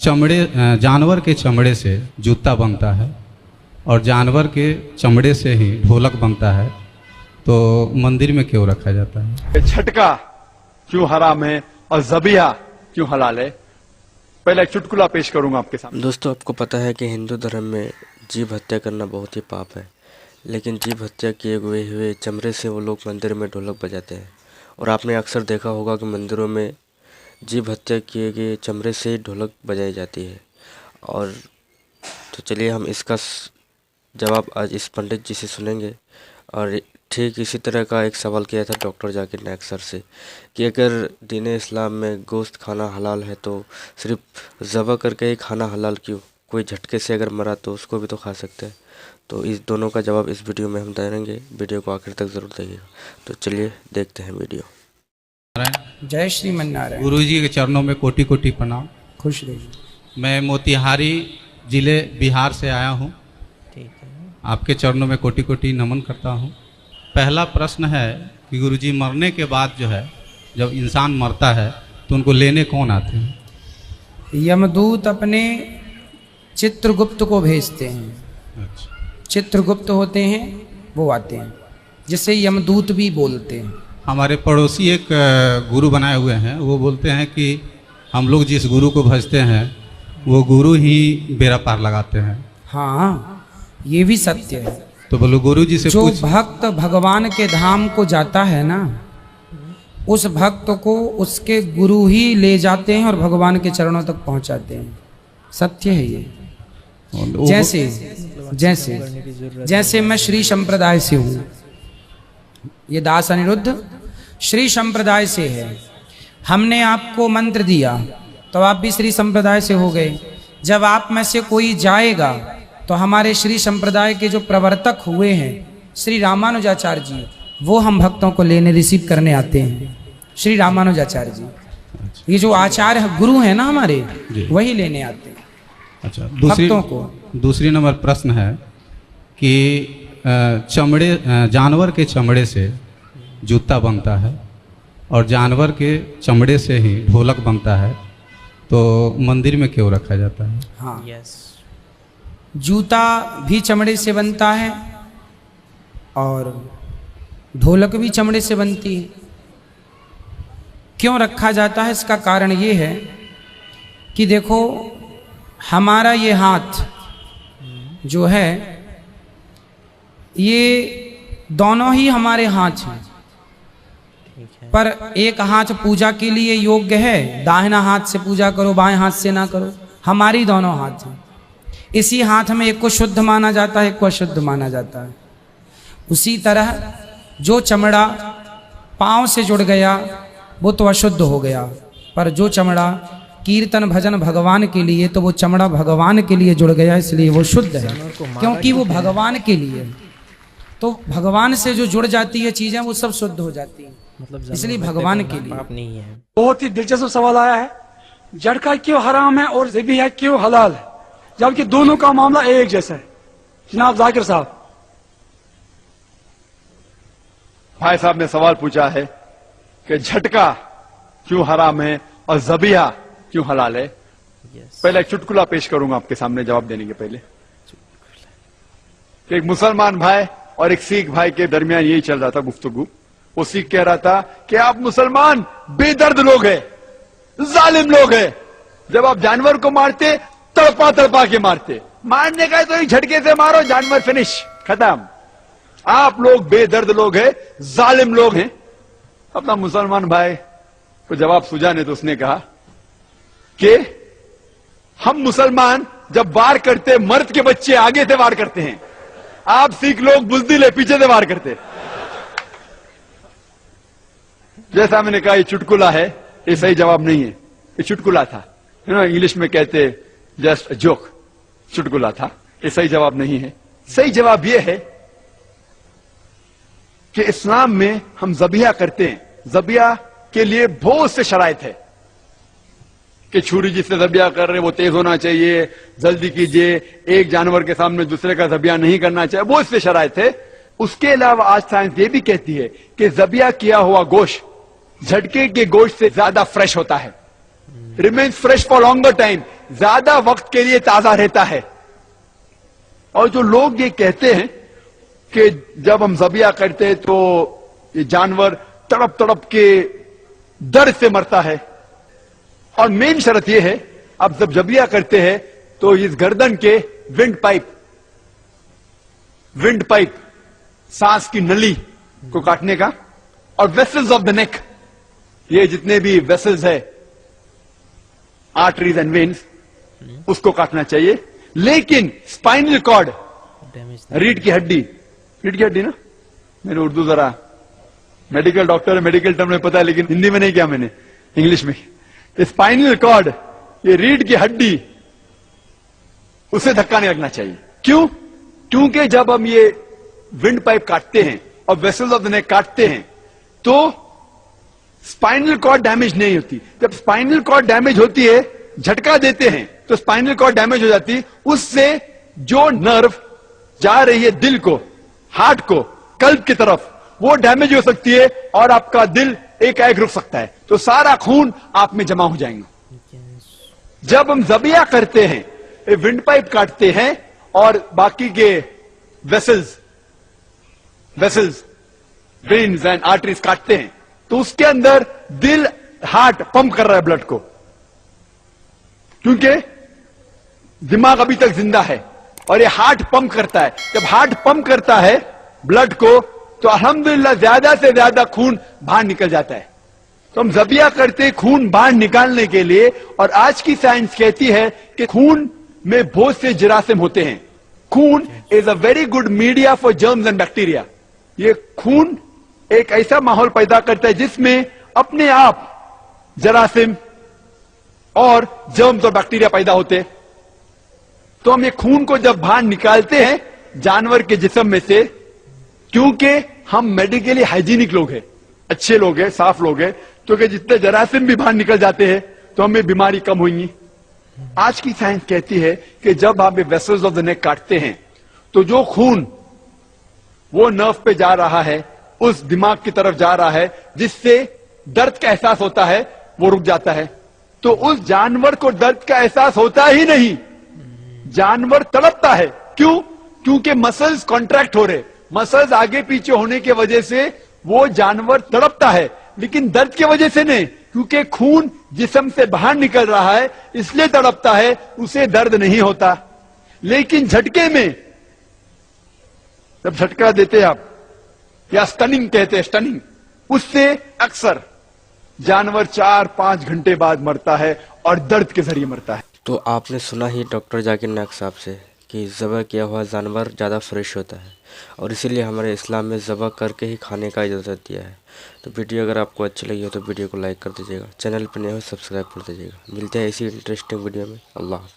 चमड़े जानवर के चमड़े से जूता बनता है और जानवर के चमड़े से ही ढोलक बनता है, तो मंदिर में क्यों रखा जाता है? झटका क्यों हराम है और ज़बिया क्यों हलाल है? पहले एक चुटकुला पेश करूंगा आपके सामने। दोस्तों, आपको पता है कि हिंदू धर्म में जीव हत्या करना बहुत ही पाप है, लेकिन जीव हत्या किए हुए चमड़े से वो लोग मंदिर में ढोलक बजाते हैं। और आपने अक्सर देखा होगा कि मंदिरों में जीव हत्या किए गए चमड़े से ही ढोलक बजाई जाती है। और तो चलिए हम इसका जवाब आज इस पंडित जी से सुनेंगे। और ठीक इसी तरह का एक सवाल किया था डॉक्टर जाकिर नायक सर से कि अगर दीन इस्लाम में गोश्त खाना हलाल है तो सिर्फ ज़बह करके ही खाना हलाल क्यों? कोई झटके से अगर मरा तो उसको भी तो खा सकते हैं। तो इस दोनों का जवाब इस वीडियो में हम देंगे। वीडियो को आखिर तक ज़रूर देखिएगा। तो चलिए देखते हैं वीडियो। जय श्रीमन्नारायण। गुरु जी के चरणों में कोटि कोटि प्रणाम। खुश रहिए। मैं मोतिहारी जिले बिहार से आया हूँ। ठीक है। आपके चरणों में कोटि कोटि नमन करता हूँ। पहला प्रश्न है कि गुरु जी मरने के बाद जो है, जब इंसान मरता है तो उनको लेने कौन आते हैं? यमदूत अपने चित्रगुप्त को भेजते हैं। अच्छा। चित्रगुप्त होते हैं, वो आते हैं, जिसे यमदूत भी बोलते हैं। हमारे पड़ोसी एक गुरु बनाए हुए हैं, वो बोलते हैं कि हम लोग जिस गुरु को भजते हैं वो गुरु ही बेड़ा पार लगाते हैं। हाँ, ये भी सत्य है। तो बोलो गुरु जी से जो पूछ। भक्त भगवान के धाम को जाता है ना, उस भक्त को उसके गुरु ही ले जाते हैं और भगवान के चरणों तक पहुंचाते हैं। सत्य है ये। जैसे मैं श्री संप्रदाय से हूँ, ये दास अनिरुद्ध श्री संप्रदाय से है। हमने आपको मंत्र दिया तो आप भी श्री संप्रदाय से हो गए। जब आप में से कोई जाएगा तो हमारे श्री संप्रदाय के जो प्रवर्तक हुए हैं श्री रामानुजाचार्य जी, वो हम भक्तों को लेने रिसीव करने आते हैं। श्री रामानुजाचार्य जी, ये जो आचार्य गुरु हैं ना हमारे, वही लेने आते हैं। अच्छा, भक्तों को। दूसरी नंबर प्रश्न है कि जानवर के चमड़े से जूता बनता है और जानवर के चमड़े से ही ढोलक बनता है, तो मंदिर में क्यों रखा जाता है? हाँ, जूता भी चमड़े से बनता है और ढोलक भी चमड़े से बनती है। क्यों रखा जाता है? इसका कारण ये है कि देखो, हमारा ये हाथ जो है, ये दोनों ही हमारे हाथ हैं, पर एक हाथ पूजा के लिए योग्य है। दाहिना हाथ से पूजा करो, बाएं हाथ से ना करो। हमारी दोनों हाथ हैं। इसी हाथ में एक को शुद्ध माना जाता है, एक को अशुद्ध माना जाता है। उसी तरह जो चमड़ा पाँव से जुड़ गया वो तो अशुद्ध हो गया, पर जो चमड़ा कीर्तन भजन भगवान के लिए, तो वो चमड़ा भगवान के लिए जुड़ गया, इसलिए वो शुद्ध है, क्योंकि वो भगवान के लिए। तो भगवान से जो जुड़ जाती है चीजें, वो सब शुद्ध हो जाती है, मतलब इसलिए भगवान के लिए। बहुत ही दिलचस्प सवाल आया है, झटका क्यों हराम है और ज़बिया क्यों हलाल है, जबकि दोनों का मामला एक जैसा है। जनाब जाकिर साहब, भाई साहब ने सवाल पूछा है कि झटका क्यों हराम है और ज़बिया क्यों हलाल है। पहले एक चुटकुला पेश करूंगा आपके सामने जवाब देने के पहले। कि एक मुसलमान भाई और एक सिख भाई के दरमियान यही चल रहा था गुफ्तगू। वो सिख कह रहा था कि आप मुसलमान बेदर्द लोग हैं, जालिम लोग हैं। जब आप जानवर को मारते तड़पा तड़पा के मारते, मारने का है तो एक झटके से मारो, जानवर फिनिश, खत्म। आप लोग बेदर्द लोग हैं, जालिम लोग हैं। अपना मुसलमान भाई को जवाब सूझा नहीं तो उसने कहा कि हम मुसलमान जब वार करते, मर्द के बच्चे आगे से वार करते हैं, आप सिख लोग बुजदिल है, पीछे से वार करते। जैसा मैंने कहा, ये चुटकुला है, ये सही जवाब नहीं है, ये चुटकुला था। इंग्लिश में कहते जस्ट जोक, चुटकुला था, ये सही जवाब नहीं है। सही जवाब यह है कि इस्लाम में हम ज़बिया करते हैं। ज़बिया के लिए बहुत से शराइत है कि छुरी जिससे ज़बिया कर रहे वो तेज होना चाहिए, जल्दी कीजिए, एक जानवर के सामने दूसरे का ज़बिया नहीं करना चाहिए, बहुत से शराइत है। उसके अलावा आज साइंस ये भी कहती है कि ज़बिया किया हुआ गोश्त झटके के गोश्त से ज्यादा फ्रेश होता है। remains fresh for longer time, ज्यादा वक्त के लिए ताजा रहता है। और जो लोग ये कहते हैं कि जब हम ज़बिया करते हैं तो ये जानवर तड़प तड़प के दर्द से मरता है, और मेन शर्त ये है, आप जब ज़बिया करते हैं तो इस गर्दन के विंड पाइप सांस की नली को काटने का, और वेसल्स ऑफ द नेक, ये जितने भी वेसल्स है, आर्टरीज एंड वेन्स, उसको काटना चाहिए। लेकिन स्पाइनल कॉर्ड, रीढ़ की हड्डी ना, मैंने उर्दू जरा मेडिकल डॉक्टर है, मेडिकल टर्म में पता है, लेकिन हिंदी में नहीं किया मैंने, इंग्लिश में। स्पाइनल कॉर्ड, ये रीढ़ की हड्डी, उसे धक्का नहीं लगना चाहिए। क्यों? क्योंकि जब हम ये विंड पाइप काटते हैं और वेसल्स ऑफ द नेक काटते हैं तो स्पाइनल कॉर्ड डैमेज नहीं होती। जब स्पाइनल कॉर्ड डैमेज होती है, झटका देते हैं तो स्पाइनल कॉर्ड डैमेज हो जाती है, उससे जो नर्व जा रही है दिल को, हार्ट को, कल्ब की तरफ, वो डैमेज हो सकती है और आपका दिल एकाएक रुक सकता है, तो सारा खून आप में जमा हो जाएंगे। जब हम ज़बिया करते हैं, विंड पाइप काटते हैं और बाकी के वेसल्स, वेन्स एंड आर्टरीज काटते हैं, तो उसके अंदर दिल, हार्ट पंप कर रहा है ब्लड को, क्योंकि दिमाग अभी तक जिंदा है और ये हार्ट पंप करता है। जब हार्ट पंप करता है ब्लड को, तो अल्हम्दुलिल्लाह ज्यादा से ज्यादा खून बाहर निकल जाता है। तो हम ज़बिया करते खून बाहर निकालने के लिए, और आज की साइंस कहती है कि खून में बहुत से जरासीम होते हैं। खून is a very good media for germs and bacteria. ये खून एक ऐसा माहौल पैदा करता है जिसमें अपने आप जरासीम और जर्म्स और बैक्टीरिया पैदा होते हैं। तो हम ये खून को जब बाहर निकालते हैं जानवर के जिस्म में से, क्योंकि हम मेडिकली हाइजीनिक लोग हैं, अच्छे लोग हैं, साफ लोग हैं, क्योंकि जितने जरासीम भी बाहर निकल जाते हैं तो हमें बीमारी कम होगी। आज की साइंस कहती है कि जब आप ये वेसल्स ऑफ द नेक काटते हैं तो जो खून वो नर्व पे जा रहा है, उस दिमाग की तरफ जा रहा है, जिससे दर्द का एहसास होता है, वो रुक जाता है। तो उस जानवर को दर्द का एहसास होता ही नहीं, जानवर तड़पता है। क्यों? क्योंकि मसल्स कॉन्ट्रैक्ट हो रहे, मसल्स आगे पीछे होने की वजह से वो जानवर तड़पता है, लेकिन दर्द की वजह से नहीं, क्योंकि खून जिस्म से बाहर निकल रहा है इसलिए तड़पता है, उसे दर्द नहीं होता। लेकिन झटके में जब झटका देते आप, या स्टनिंग कहते हैं, स्टनिंग, उससे अक्सर जानवर 4-5 घंटे बाद मरता है और दर्द के जरिए मरता है। तो आपने सुना ही डॉक्टर जाकिर नायक साहब से कि ज़बह किया हुआ जानवर ज़्यादा फ्रेश होता है, और इसीलिए हमारे इस्लाम में ज़बह करके ही खाने का इजाज़त दिया है। तो वीडियो अगर आपको अच्छी लगी हो तो वीडियो को लाइक कर दीजिएगा, चैनल पर नए हो सब्सक्राइब कर दीजिएगा। मिलते हैं इसी इंटरेस्टिंग वीडियो में। अल्लाह।